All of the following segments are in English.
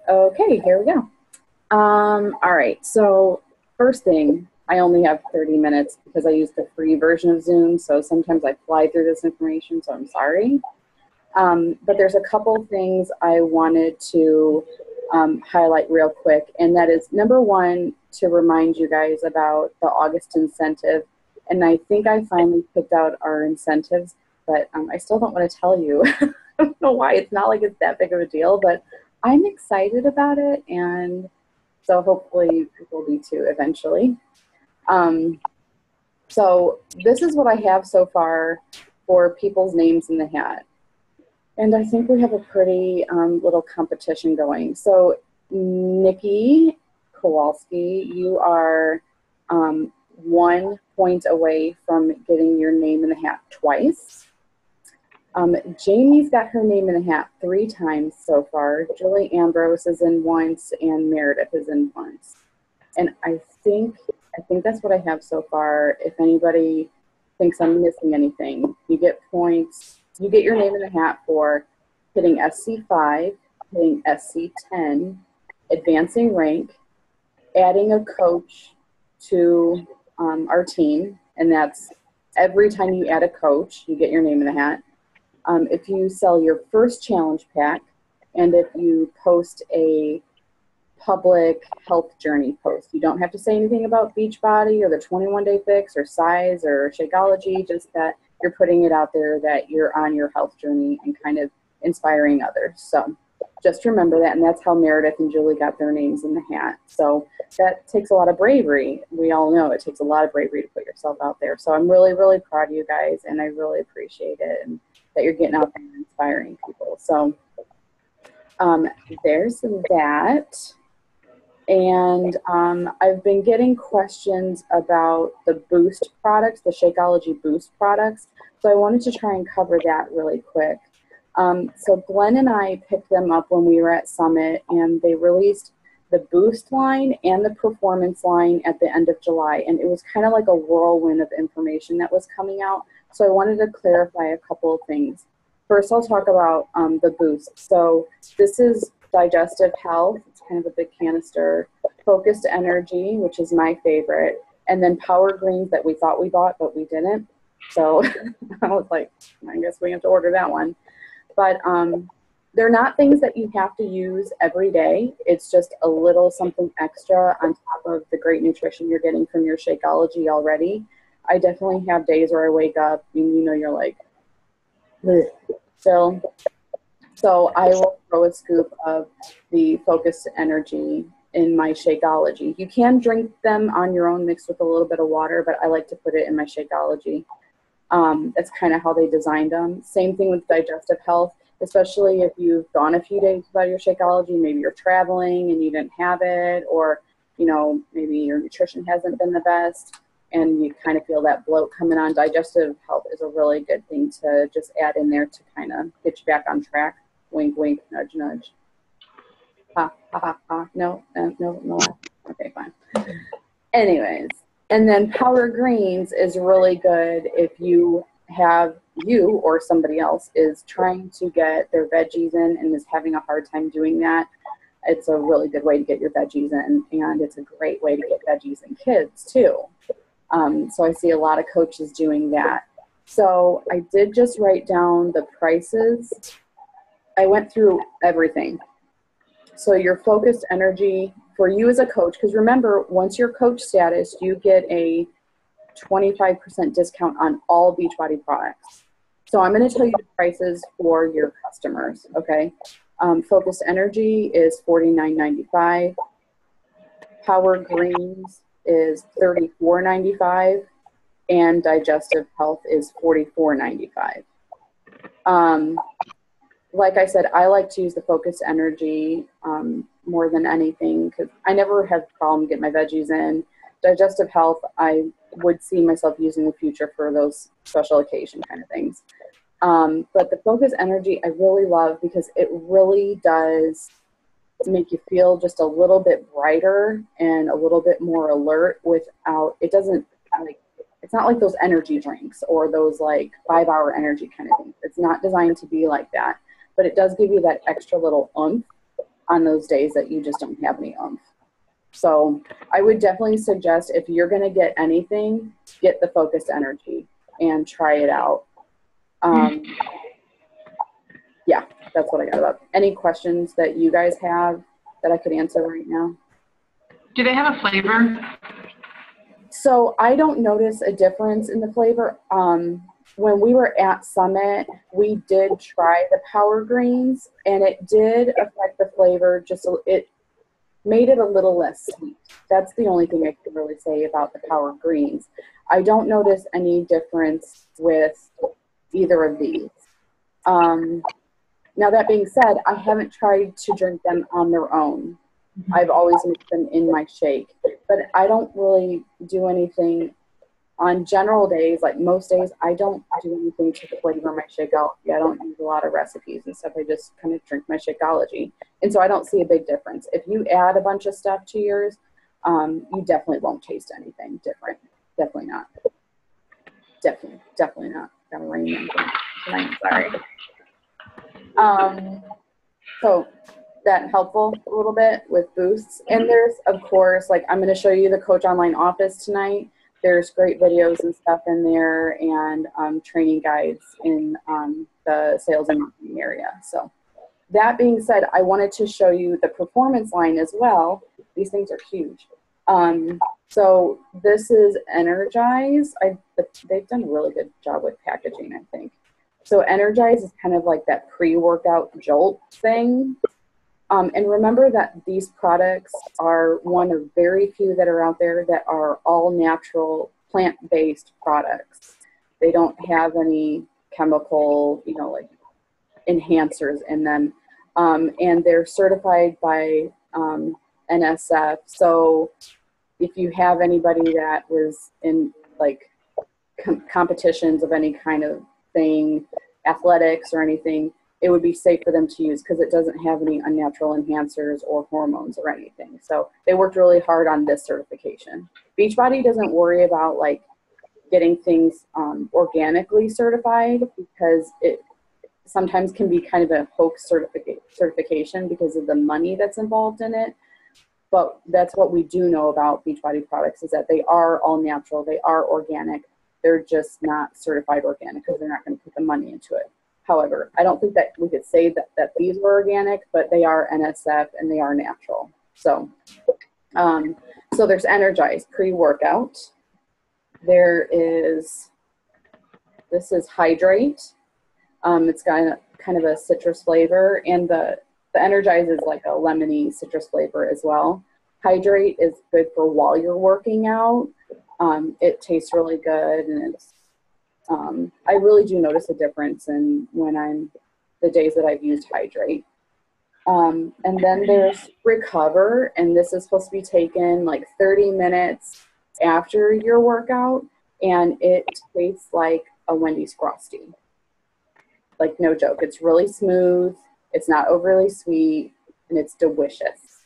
Okay, here we go. All right, so first thing, I only have 30 minutes because I use the free version of Zoom, so sometimes I fly through this information, so I'm sorry. But there's a couple things I wanted to highlight real quick, and that is number one, to remind you guys about the August incentive. And I think I finally picked out our incentives, but I still don't want to tell you. I don't know why. It's not like it's that big of a deal, but I'm excited about it, and so hopefully people will be too eventually. Um, so this is what I have so far for people's names in the hat. And I think we have a pretty little competition going. So Nikki Kowalski, you are 1 point away from getting your name in the hat twice. Jamie's got her name in the hat 3 times so far. Julie Ambrose is in once, and Meredith is in once. And I think that's what I have so far. If anybody thinks I'm missing anything, you get points. You get your name in the hat for hitting SC5, hitting SC10, advancing rank, adding a coach to our team, and that's every time you add a coach, you get your name in the hat. If you sell your first challenge pack, and if you post a public health journey post. You don't have to say anything about Beachbody or the 21-day fix or size or Shakeology, just that you're putting it out there that you're on your health journey and kind of inspiring others. So just remember that, and that's how Meredith and Julie got their names in the hat. So that takes a lot of bravery. We all know it takes a lot of bravery to put yourself out there. So I'm really, really proud of you guys, and I really appreciate it, and that you're getting out there and inspiring people. So there's that. And I've been getting questions about the Boost products, the Shakeology Boost products. So I wanted to try and cover that really quick. So Glenn and I picked them up when we were at Summit, and they released the Boost line and the Performance line at the end of July. And it was kind of like a whirlwind of information that was coming out. So I wanted to clarify a couple of things. First, I'll talk about the Boost. So this is digestive health. It's kind of a big canister. Focused energy, which is my favorite. And then power greens that we thought we bought, but we didn't. So I was like, I guess we have to order that one. But they're not things that you have to use every day. It's just a little something extra on top of the great nutrition you're getting from your Shakeology already. I definitely have days where I wake up and you're like, still. So I will throw a scoop of the focused energy in my Shakeology. You can drink them on your own mixed with a little bit of water, but I like to put it in my Shakeology. That's kind of how they designed them. Same thing with digestive health, especially if you've gone a few days without your Shakeology. Maybe you're traveling and you didn't have it, or maybe your nutrition hasn't been the best and you kind of feel that bloat coming on. Digestive health is a really good thing to just add in there to kind of get you back on track. Wink, wink, nudge, nudge. Ha, ha, ha, ha. No. Okay, fine. Anyways, and then Power Greens is really good if you or somebody else is trying to get their veggies in and is having a hard time doing that. It's a really good way to get your veggies in, and it's a great way to get veggies in kids too. So I see a lot of coaches doing that. So I did just write down the prices. I went through everything. So your focused energy for you as a coach, because remember, once you're coach status, you get a 25% discount on all Beachbody products. So I'm going to tell you the prices for your customers, okay? Focused energy is $49.95. Power Greens is $34.95. And digestive health is $44.95. Like I said, I like to use the focused energy more than anything because I never have a problem getting my veggies in. Digestive health, I would see myself using in the future for those special occasion kind of things. But the focused energy I really love because it really does make you feel just a little bit brighter and a little bit more alert without, it doesn't like, it's not like those energy drinks or those like 5-hour energy kind of things. It's not designed to be like that, but it does give you that extra little oomph. on those days that you just don't have any oomph. So I would definitely suggest, if you're going to get anything, get the focused energy and try it out. Yeah, that's what I got about. Any questions that you guys have that I could answer right now? Do they have a flavor? So I don't notice a difference in the flavor. When we were at Summit, we did try the Power Greens, and it did affect the flavor. It made it a little less sweet. That's the only thing I can really say about the Power Greens. I don't notice any difference with either of these. Now, that being said, I haven't tried to drink them on their own. I've always mixed them in my shake, but I don't really do anything on general days. Like most days, I don't do anything to flavor my Shakeology. I don't use a lot of recipes and stuff. I just kind of drink my Shakeology. And so I don't see a big difference. If you add a bunch of stuff to yours, you definitely won't taste anything different. Definitely not. Definitely not. Gotta rain in tonight. Sorry. So that helpful a little bit with boosts. And there's, of course, like I'm going to show you the Coach Online office tonight. There's great videos and stuff in there, and training guides in the sales and marketing area. So that being said, I wanted to show you the performance line as well. These things are huge. So this is Energize. They've done a really good job with packaging, I think. So Energize is kind of like that pre-workout jolt thing. And remember that these products are one of very few that are out there that are all natural, plant-based products. They don't have any chemical, like enhancers in them. And they're certified by NSF. So if you have anybody that was in like competitions of any kind of thing, athletics or anything, it would be safe for them to use because it doesn't have any unnatural enhancers or hormones or anything. So they worked really hard on this certification. Beachbody doesn't worry about like getting things organically certified because it sometimes can be kind of a hoax certification because of the money that's involved in it. But that's what we do know about Beachbody products, is that they are all natural, they are organic. They're just not certified organic because they're not going to put the money into it. However, I don't think that we could say that these were organic, but they are NSF and they are natural. So, so there's Energize pre-workout. This is Hydrate. It's got kind of a citrus flavor, and the Energize is like a lemony citrus flavor as well. Hydrate is good for while you're working out. It tastes really good, and it's I really do notice a difference in the days that I've used Hydrate. And then there's Recover, and this is supposed to be taken like 30 minutes after your workout, and it tastes like a Wendy's Frosty. Like, no joke. It's really smooth, it's not overly sweet, and it's delicious.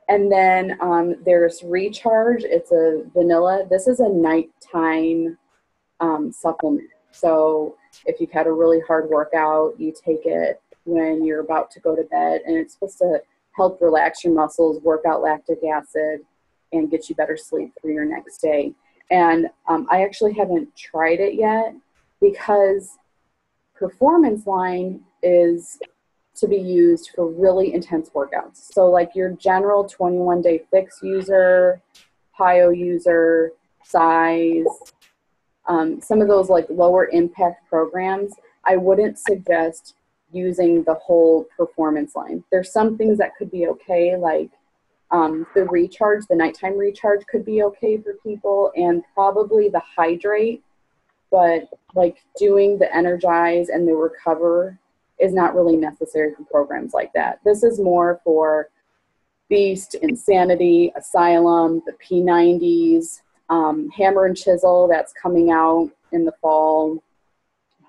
And then there's Recharge. It's a vanilla. This is a nighttime supplement. So if you've had a really hard workout, you take it when you're about to go to bed, and it's supposed to help relax your muscles, work out lactic acid, and get you better sleep for your next day. And I actually haven't tried it yet because Performance Line is to be used for really intense workouts. So like your general 21-day fix user, PIO user, size, some of those like lower impact programs, I wouldn't suggest using the whole Performance Line. There's some things that could be okay, like the Recharge, the nighttime Recharge could be okay for people, and probably the Hydrate, but like doing the Energize and the Recover is not really necessary for programs like that. This is more for Beast, Insanity, Asylum, the P90s, Hammer and Chisel that's coming out in the fall,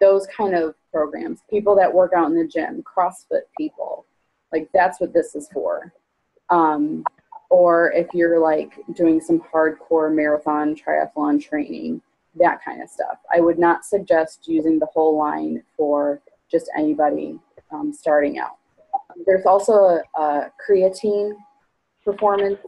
those kind of programs. People that work out in the gym, CrossFit people, like that's what this is for. Or if you're like doing some hardcore marathon, triathlon training, that kind of stuff. I would not suggest using the whole line for just anybody starting out. There's also a creatine performance,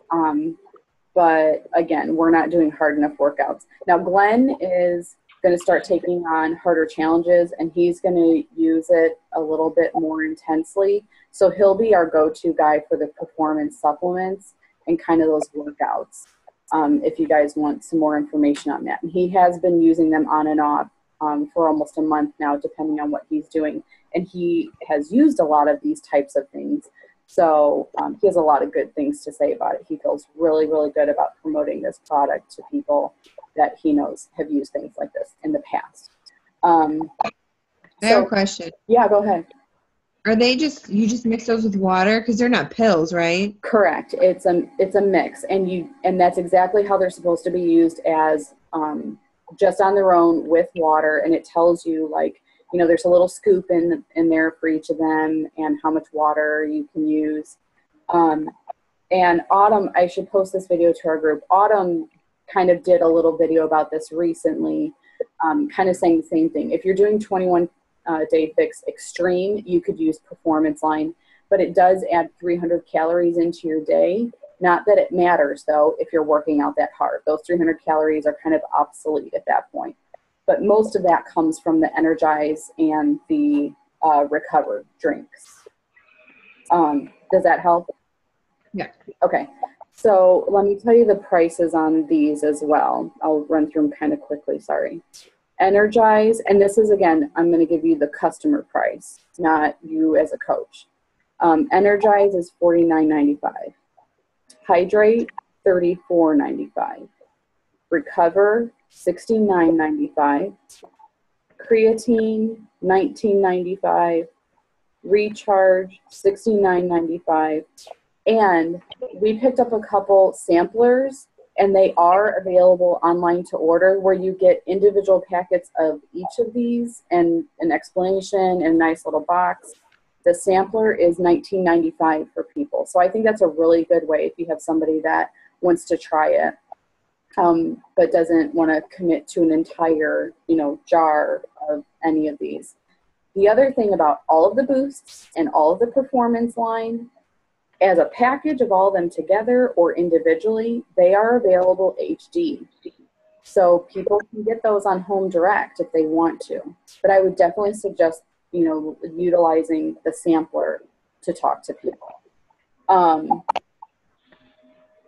but again, we're not doing hard enough workouts. Now, Glenn is going to start taking on harder challenges, and he's going to use it a little bit more intensely. So he'll be our go-to guy for the performance supplements and kind of those workouts, if you guys want some more information on that. And he has been using them on and off for almost a month now, depending on what he's doing. And he has used a lot of these types of things. So he has a lot of good things to say about it. He feels really, really good about promoting this product to people that he knows have used things like this in the past. I have a question. Yeah, go ahead. Are they you just mix those with water? Because they're not pills, right? Correct. It's a mix, and that's exactly how they're supposed to be used, as just on their own with water. And it tells you, like, you know, there's a little scoop in there for each of them and how much water you can use. And Autumn, I should post this video to our group. Autumn kind of did a little video about this recently, kind of saying the same thing. If you're doing 21 Day Fix Extreme, you could use Performance Line, but it does add 300 calories into your day. Not that it matters, though, if you're working out that hard. Those 300 calories are kind of obsolete at that point. But most of that comes from the Energize and the Recover drinks. Does that help? Yeah. Okay. So let me tell you the prices on these as well. I'll run through them kind of quickly, sorry. Energize, and this is, again, I'm going to give you the customer price, not you as a coach. Energize is $49.95. Hydrate, $34.95. Recover, $69.95. Creatine, $19.95. Recharge, $69.95. And we picked up a couple samplers, and they are available online to order, where you get individual packets of each of these and an explanation and a nice little box. The sampler is $19.95 for people. So I think that's a really good way if you have somebody that wants to try it, but doesn't want to commit to an entire, you know, jar of any of these. The other thing about all of the boosts and all of the performance line, as a package of all of them together or individually, they are available HD. So people can get those on Home Direct if they want to. But I would definitely suggest, you know, utilizing the sampler to talk to people.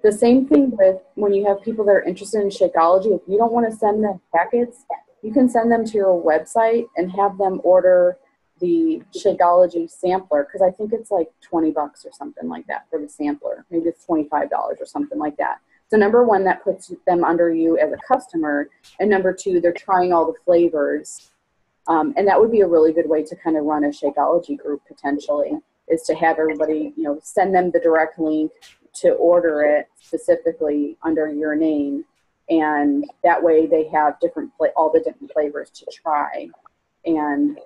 The same thing with when you have people that are interested in Shakeology. If you don't want to send them packets, you can send them to your website and have them order the Shakeology sampler, because I think it's like $20 or something like that for the sampler. Maybe it's $25 or something like that. So number one, that puts them under you as a customer, and number two, they're trying all the flavors. And that would be a really good way to kind of run a Shakeology group potentially, is to have everybody, you know, send them the direct link to order it specifically under your name. And that way they have all the different flavors to try. And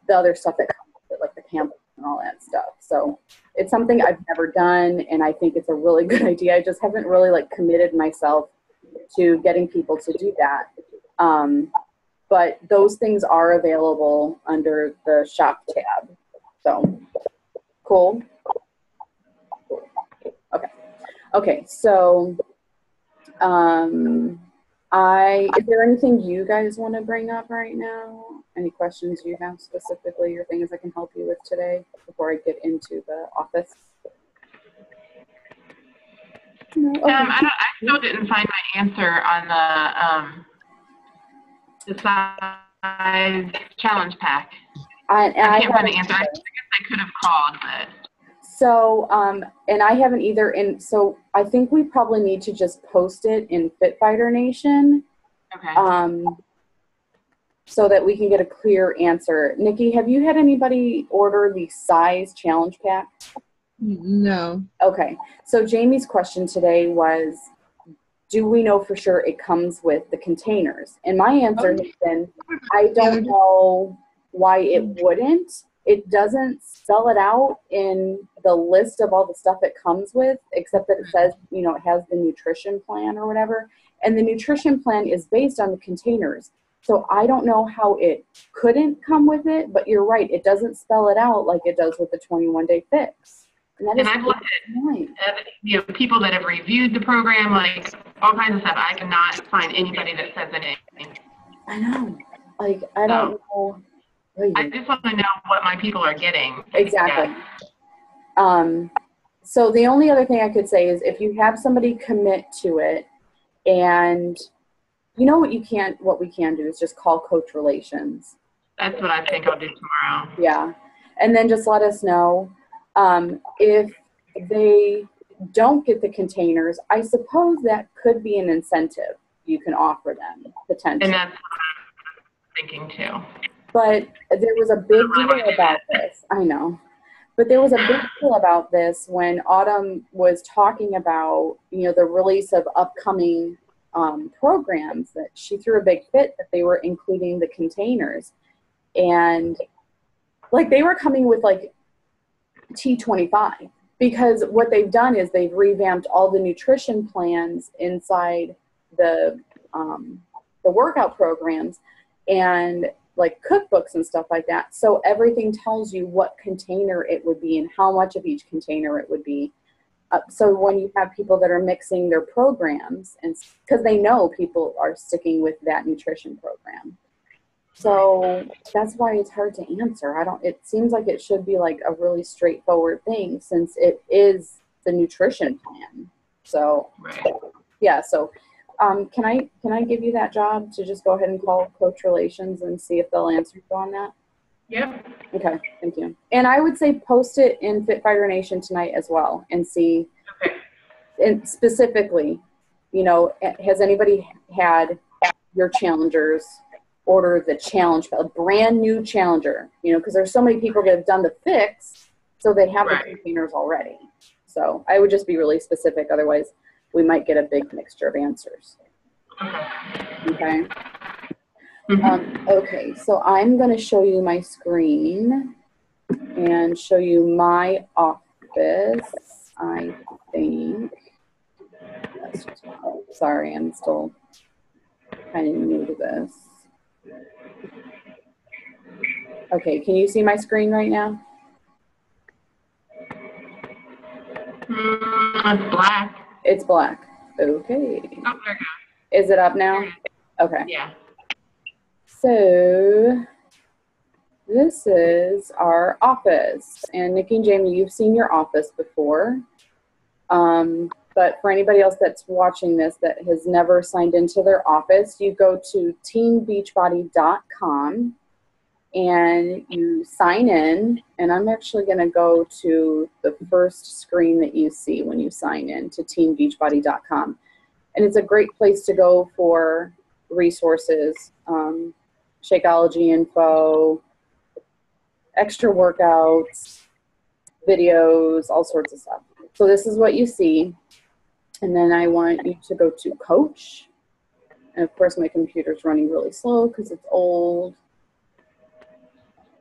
the other stuff that comes with it, like the pamphlets and all that stuff. So it's something I've never done, and I think it's a really good idea. I just haven't really like committed myself to getting people to do that. But those things are available under the shop tab. So cool. Okay. So is there anything you guys want to bring up right now? Any questions you have specifically, or things I can help you with today before I get into the office? No? Okay. I still didn't find my answer on the size challenge pack. I can't find the answer. I guess I could have called, but. So, and I haven't either. And so I think we probably need to just post it in FitFighter Nation. Okay. So that we can get a clear answer. Nikki, have you had anybody order the size challenge pack? No. Okay. So Jamie's question today was, do we know for sure it comes with the containers? And my answer has been, I don't know why it wouldn't. It doesn't spell it out in the list of all the stuff it comes with, except that it says, you know, it has the nutrition plan or whatever. And the nutrition plan is based on the containers. So I don't know how it couldn't come with it, but you're right. It doesn't spell it out like it does with the 21-day fix. And I've looked at people that have reviewed the program, like all kinds of stuff. I cannot find anybody that says anything. I know. Like, I don't know. I just want to know what my people are getting. Exactly. Yeah. So the only other thing I could say is if you have somebody commit to it, and you know what we can do is just call Coach Relations. That's what I think I'll do tomorrow. Yeah. And then just let us know. If they don't get the containers, I suppose that could be an incentive you can offer them, potentially. And that's what I'm thinking too. But there was a big deal about this. I know. But there was a big deal about this when Autumn was talking about, the release of upcoming programs, that she threw a big fit that they were including the containers. And like they were coming with like T25, because what they've done is they've revamped all the nutrition plans inside the workout programs and like cookbooks and stuff like that. So everything tells you what container it would be and how much of each container it would be. So when you have people that are mixing their programs, and because they know people are sticking with that nutrition program. So that's why it's hard to answer. It seems like it should be like a really straightforward thing since it is the nutrition plan. So yeah, so can I give you that job to just go ahead and call Coach Relations and see if they'll answer you on that? Yeah. Okay, thank you. And I would say post it in Fit Fighter Nation tonight as well and see. Okay. And specifically, has anybody had your challengers order the challenge, a brand new challenger, because there's so many people that have done the fix, so they have the containers already. So I would just be really specific. Otherwise, we might get a big mixture of answers. Okay. Okay, so I'm going to show you my screen and show you my office, I think. Sorry, I'm still kind of new to this. Okay, can you see my screen right now? It's black. It's black. Okay. Oh, there we go. Is it up now? Okay. Yeah. So this is our office. And Nikki and Jamie, you've seen your office before. But for anybody else that's watching this that has never signed into their office, you go to teambeachbody.com and you sign in. And I'm actually going to go to the first screen that you see when you sign in to teambeachbody.com. And it's a great place to go for resources, Shakeology info, extra workouts, videos, all sorts of stuff. So this is what you see. And then I want you to go to Coach. And of course my computer's running really slow because it's old.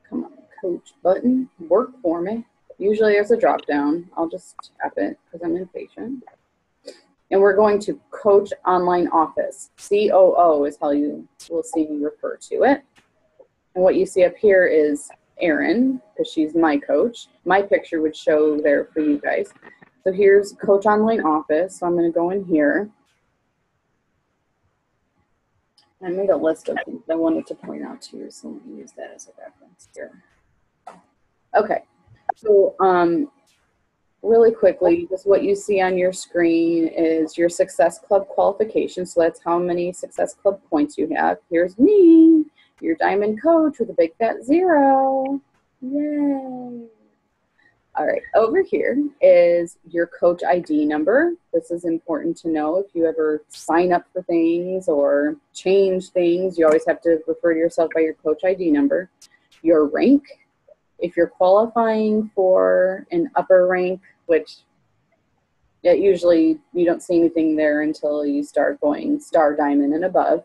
Come on, Coach button, work for me. Usually there's a drop down. I'll just tap it because I'm impatient. And we're going to Coach Online Office. COO is how you will see me refer to it. And what you see up here is Erin, because she's my coach. My picture would show there for you guys. So here's Coach Online Office. So I'm going to go in here. I made a list of things I wanted to point out to you, so let me use that as a reference here. Okay. So really quickly, just what you see on your screen is your Success Club qualification. So that's how many Success Club points you have. Here's me, your diamond coach with a big fat 0. Yay. All right, over here is your coach ID number. This is important to know if you ever sign up for things or change things. You always have to refer to yourself by your coach ID number. Your rank, if you're qualifying for an upper rank, which usually you don't see anything there until you start going star, diamond, and above.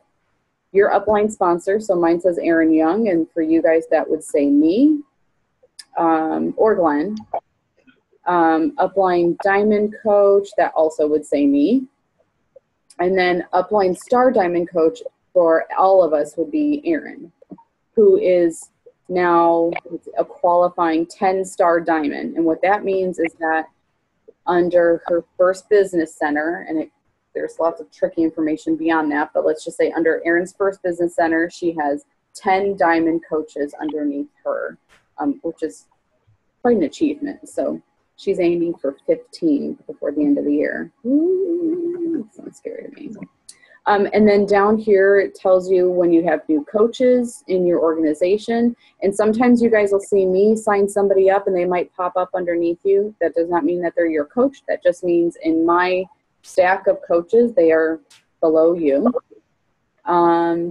Your upline sponsor, so mine says Erin Young, and for you guys that would say me or Glenn. Upline diamond coach, that also would say me. And then upline star diamond coach, for all of us would be Erin, who is now a qualifying 10-star diamond. And what that means is that under her first business center, and there's lots of tricky information beyond that, but let's just say under Erin's first business center, she has 10 diamond coaches underneath her, which is quite an achievement. So she's aiming for 15 before the end of the year. Ooh, that sounds scary to me. And then down here, it tells you when you have new coaches in your organization. And sometimes you guys will see me sign somebody up and they might pop up underneath you. That does not mean that they're your coach. That just means in my stack of coaches, they are below you.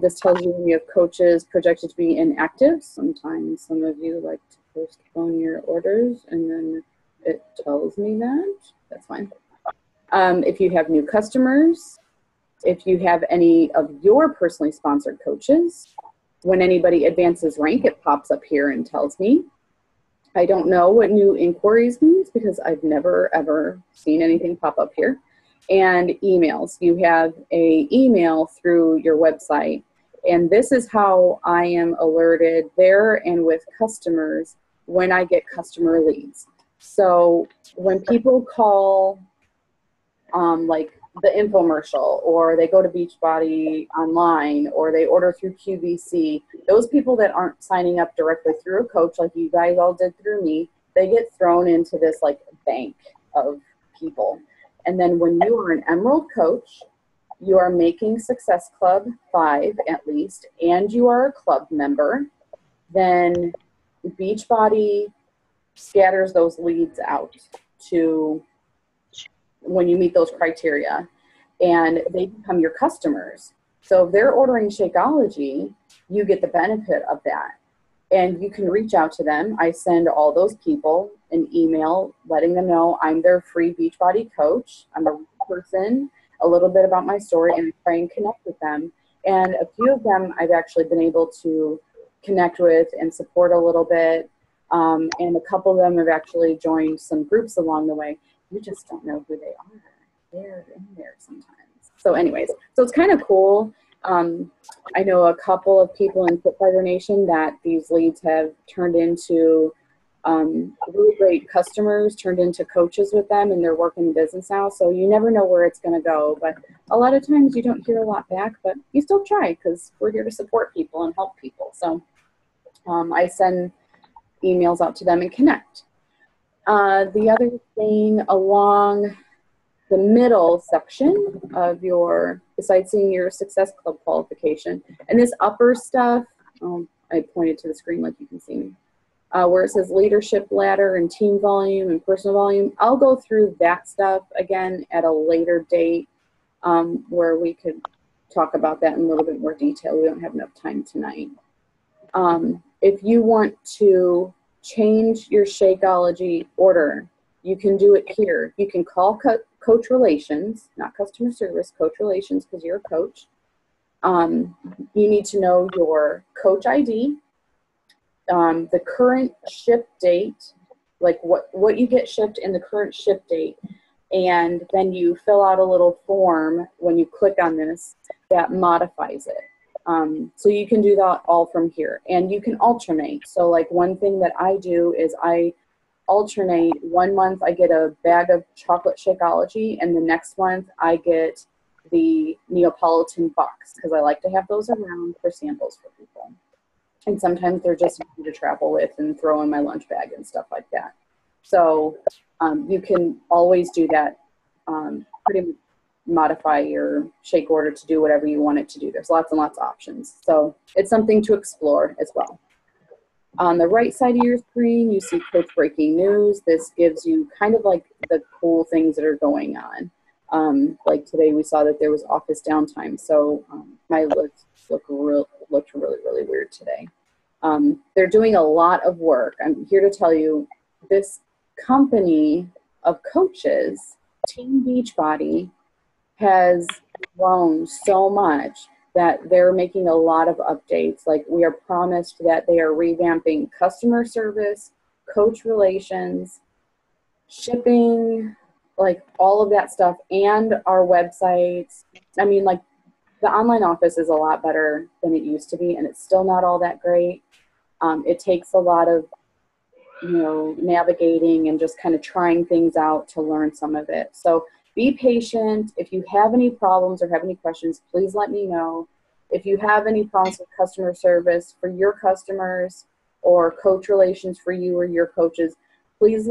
This tells you when you have coaches projected to be inactive. Sometimes some of you like to postpone your orders, and then it tells me that. That's fine. If you have new customers, if you have any of your personally sponsored coaches, when anybody advances rank, it pops up here and tells me. I don't know what new inquiries means because I've never, ever seen anything pop up here. And emails. You have an email through your website. And this is how I am alerted there and with customers when I get customer leads. So when people call, like the infomercial, or they go to Beachbody online, or they order through QVC, those people that aren't signing up directly through a coach like you guys all did through me, they get thrown into this like bank of people. And then when you are an Emerald coach, you are making Success Club 5 at least, and you are a club member, then Beachbody scatters those leads out to when you meet those criteria, and they become your customers. So if they're ordering Shakeology, you get the benefit of that. And you can reach out to them. I send all those people an email letting them know I'm their free Beachbody coach. I'm a person, a little bit about my story, and I try and connect with them. And a few of them I've actually been able to connect with and support a little bit. And a couple of them have actually joined some groups along the way. You just don't know who they are. They're in there sometimes. So anyways, so it's kind of cool. I know a couple of people in Fit Fighter Nation that these leads have turned into really great customers, turned into coaches with them, and they're working business now. So you never know where it's going to go. But a lot of times you don't hear a lot back, but you still try because we're here to support people and help people. So I send emails out to them and connect. The other thing along the middle section of your, besides seeing your Success Club qualification, and this upper stuff, I pointed to the screen like you can see me, where it says leadership ladder and team volume and personal volume. I'll go through that stuff again at a later date where we could talk about that in a little bit more detail. We don't have enough time tonight. If you want to change your Shakeology order, you can do it here. You can call Coach Relations, not customer service, Coach Relations, because you're a coach. You need to know your coach ID, the current ship date, like what you get shipped in the current ship date, and then you fill out a little form when you click on this that modifies it. So you can do that all from here, and you can alternate. So like one thing that I do is I alternate. 1 month I get a bag of chocolate Shakeology, and the next month I get the Neapolitan box because I like to have those around for samples for people. And sometimes they're just easy to travel with and throw in my lunch bag and stuff like that. So you can always do that, pretty much modify your shake order to do whatever you want it to do. There's lots and lots of options. So it's something to explore as well. On the right side of your screen, you see Coach Breaking News. This gives you kind of like the cool things that are going on. Like today we saw that there was office downtime. So my lips looked really, really weird today. They're doing a lot of work. I'm here to tell you this company of coaches, Team Beachbody, has grown so much that they're making a lot of updates. Like we are promised that they are revamping customer service, coach relations, shipping, like all of that stuff, and our websites. I mean, like the online office is a lot better than it used to be, and it's still not all that great. It takes a lot of, navigating and just kind of trying things out to learn some of it. So be patient. If you have any problems or have any questions, please let me know. If you have any problems with customer service for your customers or coach relations for you or your coaches, please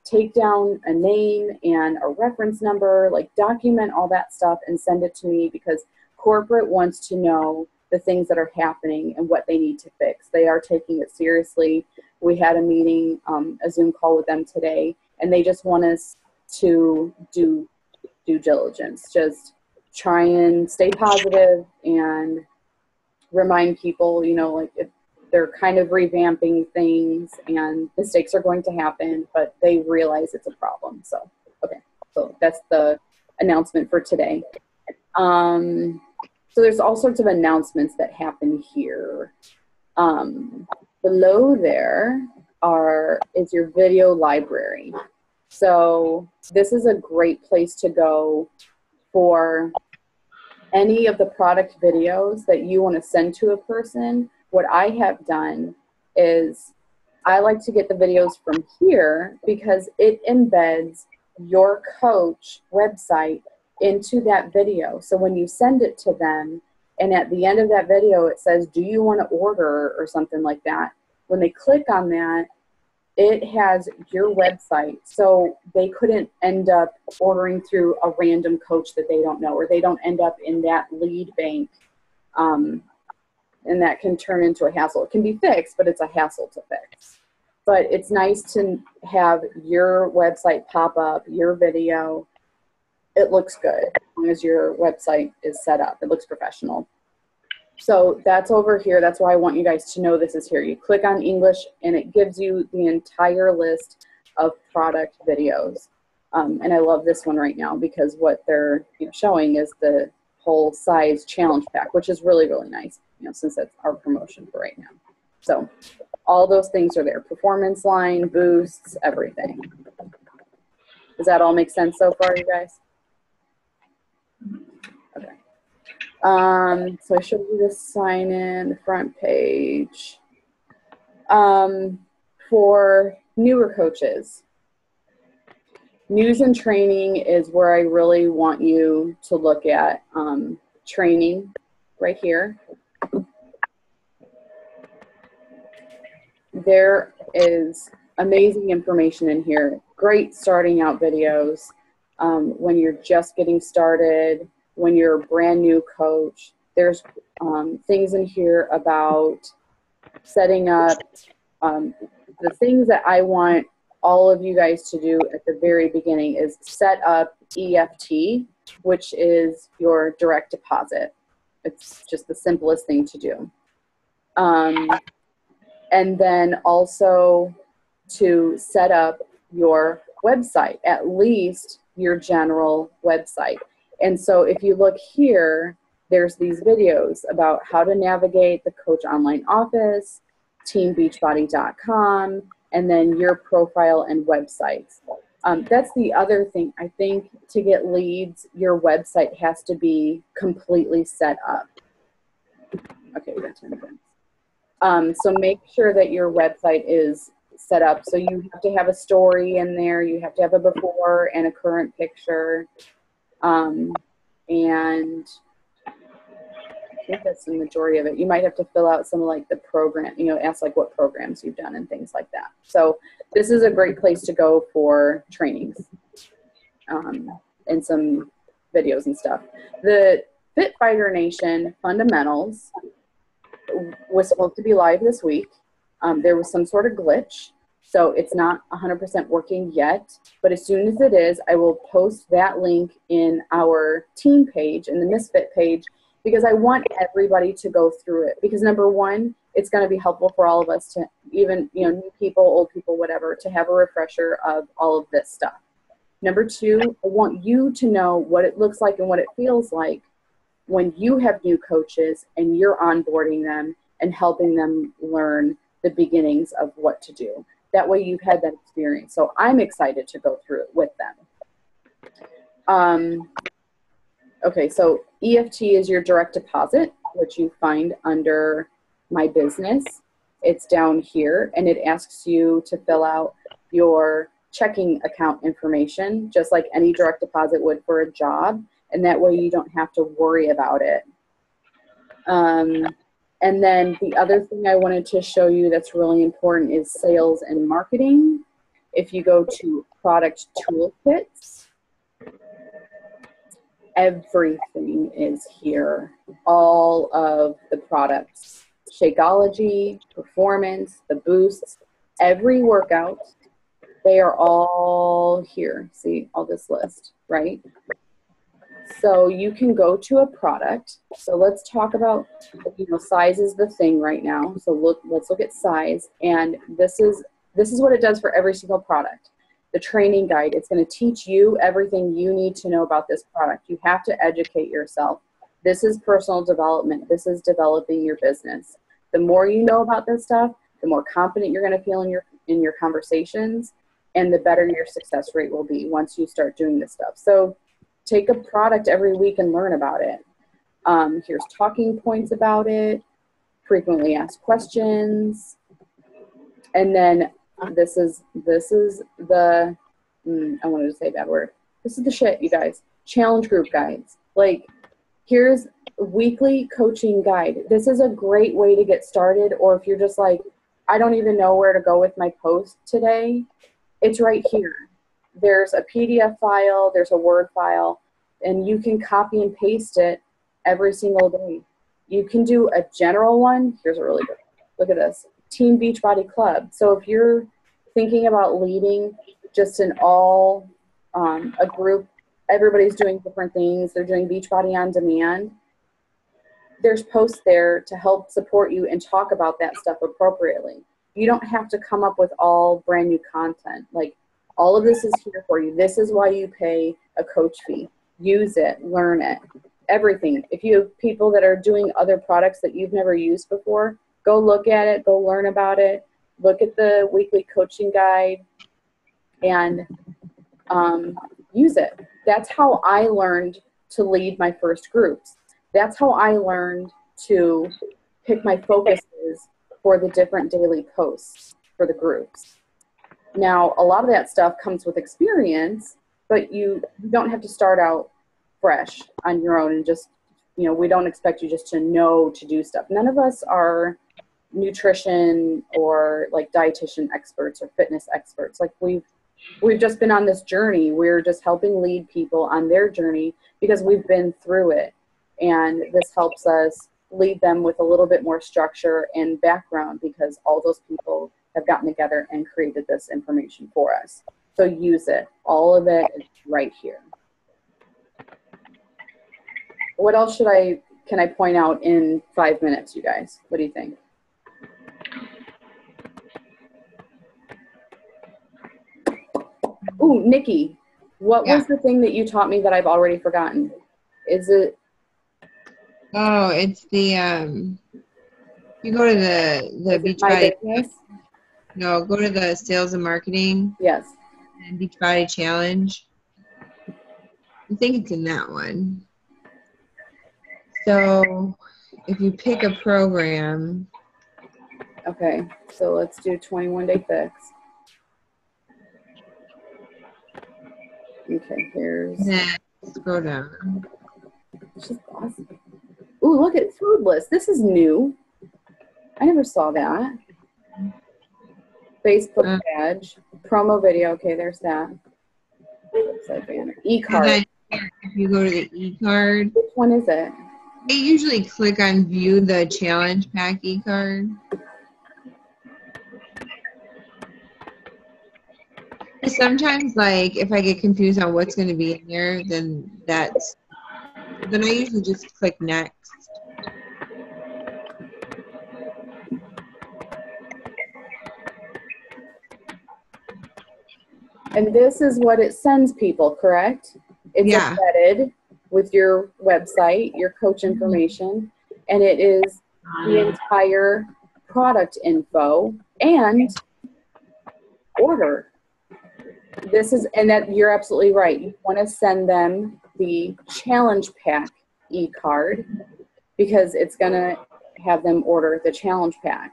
take down a name and a reference number, like document all that stuff and send it to me, because corporate wants to know the things that are happening and what they need to fix. They are taking it seriously. We had a meeting, a Zoom call with them today, and they just want us to do due diligence. Just try and stay positive and remind people, if they're kind of revamping things and mistakes are going to happen, but they realize it's a problem. So, okay, so that's the announcement for today. So there's all sorts of announcements that happen here. Below there is your video library. So this is a great place to go for any of the product videos that you want to send to a person. What I have done is I like to get the videos from here because it embeds your coach website into that video. So when you send it to them, and at the end of that video it says, do you want to order, or something like that, when they click on that, it has your website. So they couldn't end up ordering through a random coach that they don't know, or they don't end up in that lead bank, and that can turn into a hassle. It can be fixed, but it's a hassle to fix. But it's nice to have your website pop up, your video. It looks good as long as your website is set up. It looks professional. So that's over here. That's why I want you guys to know this is here. You click on English and it gives you the entire list of product videos. And I love this one right now because what they're showing is the whole size challenge pack, which is really, really nice, since that's our promotion for right now. So all those things are there. Performance line, boosts, everything. Does that all make sense so far, you guys? Okay. So I showed you the sign in, the front page. For newer coaches, news and training is where I really want you to look at. Training right here. There is amazing information in here. Great starting out videos. When you're just getting started, when you're a brand new coach, there's things in here about setting up. The things that I want all of you guys to do at the very beginning is set up EFT, which is your direct deposit. It's just the simplest thing to do. And then also to set up your website, at least your general website. And so if you look here, there's these videos about how to navigate the Coach Online Office, teambeachbody.com, and then your profile and websites. That's the other thing. I think to get leads, your website has to be completely set up. Okay, we got 10 minutes. So make sure that your website is set up. So you have to have a story in there. You have to have a before and a current picture. And I think that's the majority of it. You might have to fill out some like the program, ask like what programs you've done and things like that. So this is a great place to go for trainings and some videos and stuff. The Fit Fighter Nation Fundamentals was supposed to be live this week. There was some sort of glitch, so it's not 100% working yet, but as soon as it is, I will post that link in our team page, in the MisFIT page, because I want everybody to go through it. Because number one, it's going to be helpful for all of us to, even new people, old people, whatever, to have a refresher of all of this stuff. Number two, I want you to know what it looks like and what it feels like when you have new coaches and you're onboarding them and helping them learn the beginnings of what to do. That way you've had that experience. So I'm excited to go through it with them. Okay, so EFT is your direct deposit, which you find under My Business. It's down here, and it asks you to fill out your checking account information, just like any direct deposit would for a job, and that way you don't have to worry about it. And then the other thing I wanted to show you that's really important is sales and marketing. If you go to product toolkits, everything is here. All of the products, Shakeology, Performance, the Boosts, every workout, they are all here. See all this list, right? So you can go to a product. So let's talk about, size is the thing right now. So let's look at size. And this is what it does for every single product. The training guide, it's going to teach you everything you need to know about this product. You have to educate yourself. This is personal development. This is developing your business. The more you know about this stuff, the more confident you're going to feel in your conversations, and the better your success rate will be once you start doing this stuff. So take a product every week and learn about it. Here's talking points about it, frequently asked questions, and then this is the, I wanted to say a bad word. This is the shit, you guys. Challenge group guides. Like, here's a weekly coaching guide. This is a great way to get started, or if you're just like, I don't even know where to go with my post today, it's right here. There's a PDF file, there's a Word file, and you can copy and paste it every single day. You can do a general one. Here's a really good one. Look at this. Team Beachbody Club. So if you're thinking about leading just an a group, everybody's doing different things. They're doing Beachbody on demand. There's posts there to help support you and talk about that stuff appropriately. You don't have to come up with all brand new content. Like, all of this is here for you. This is why you pay a coach fee. Use it, learn it, everything. If you have people that are doing other products that you've never used before, go look at it, go learn about it, look at the weekly coaching guide, and use it. That's how I learned to lead my first groups. That's how I learned to pick my focuses for the different daily posts for the groups. Now, a lot of that stuff comes with experience, but you don't have to start out fresh on your own and just, we don't expect you just to know to do stuff. None of us are nutrition or like dietitian experts or fitness experts. Like, we've just been on this journey. We're just helping lead people on their journey because we've been through it. And this helps us lead them with a little bit more structure and background because all those people have gotten together and created this information for us. So use it. All of it is right here. What else can I point out in 5 minutes, you guys? What do you think? Ooh, Nikki, what was the thing that you taught me that I've already forgotten? Is it? Oh, it's the, you go to the Beachbody. No, go to the sales and marketing. Yes. And Beachbody challenge. I think it's in that one. So if you pick a program. Okay, so let's do 21-day fix. Okay, here's. Then scroll down. It's just awesome. Ooh, look at food list. This is new. I never saw that. Facebook badge, promo video. Okay, there's that. Website banner. E-card. If you go to the e-card. Which one is it? I usually click on view the challenge pack e-card. Sometimes, like, if I get confused on what's going to be in there, then I usually just click next. And this is what it sends people, correct? It's embedded with your website, your coach information, and it is the entire product info and order. And that you're absolutely right. You want to send them the challenge pack e-card because it's going to have them order the challenge pack.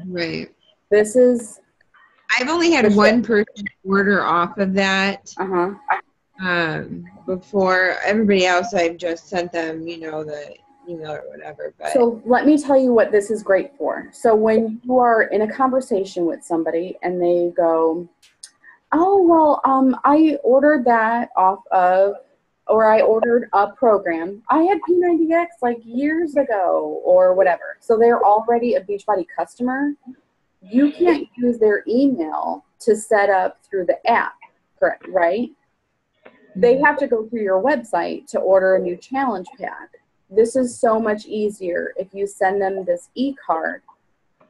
Right. This is... I've only had one person order off of that. Before everybody else, I've just sent them, you know, the email or whatever. But so let me tell you what this is great for. So when you are in a conversation with somebody and they go, oh, well, I ordered that off of, or I ordered a program. I had P90X like years ago or whatever. So they're already a Beachbody customer. You can't use their email to set up through the app, correct, right? They have to go through your website to order a new challenge pack. This is so much easier if you send them this e-card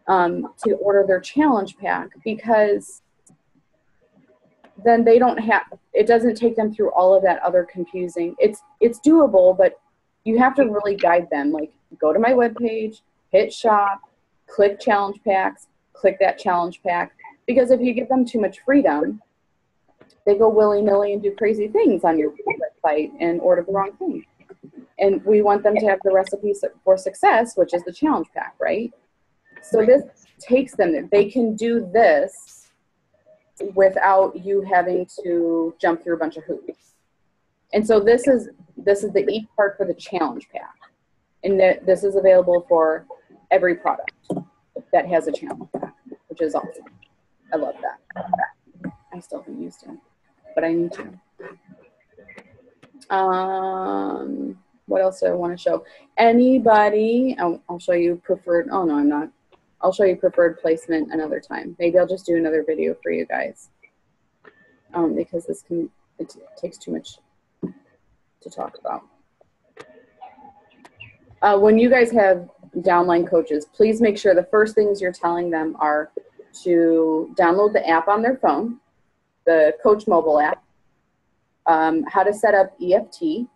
to order their challenge pack, because then they don't have, it doesn't take them through all of that other confusing. It's doable, but you have to really guide them. Like, go to my webpage, hit shop, click challenge packs, click that challenge pack. Because if you give them too much freedom, they go willy-nilly and do crazy things on your website and order the wrong thing. And we want them to have the recipe for success, which is the challenge pack, right? So this takes them, they can do this without you having to jump through a bunch of hoops. And so this is the e-card for the challenge pack. And this is available for every product that has a challenge pack, which is awesome. I love that. I still haven't used it, but I need to. What else do I want to show? Anybody, I'll show you preferred, oh no, I'm not. I'll show you preferred placement another time. Maybe I'll just do another video for you guys. Because it takes too much to talk about. When you guys have downline coaches, please make sure the first things you're telling them are to download the app on their phone, the Coach mobile app, how to set up EFT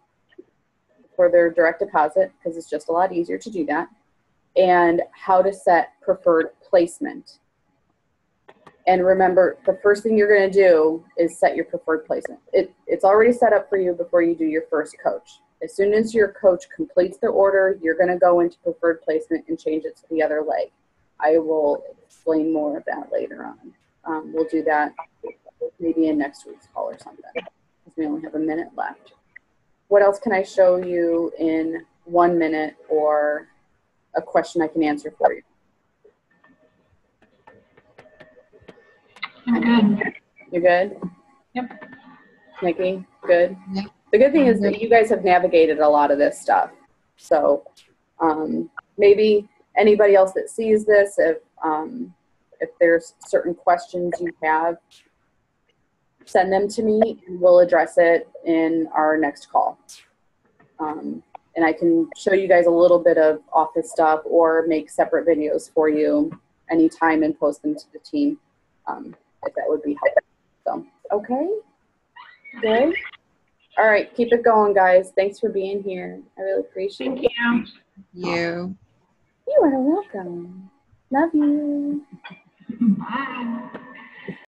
for their direct deposit, because it's just a lot easier to do that, and how to set preferred placement. And remember, the first thing you're going to do is set your preferred placement. It's already set up for you before you do your first coach. As soon as your coach completes their order, you're going to go into preferred placement and change it to the other leg. I will explain more of that later on. We'll do that maybe in next week's call or something, because we only have a minute left. What else can I show you in 1 minute, or a question I can answer for you? I'm good. You good? Yep. Nikki, good? Yep. The good thing is that you guys have navigated a lot of this stuff. So maybe anybody else that sees this, if there's certain questions you have, send them to me and we'll address it in our next call. And I can show you guys a little bit of office stuff or make separate videos for you anytime and post them to the team, if that would be helpful. So, okay, good. All right, keep it going, guys. Thanks for being here. I really appreciate it. Thank you. You are welcome. Love you. Bye.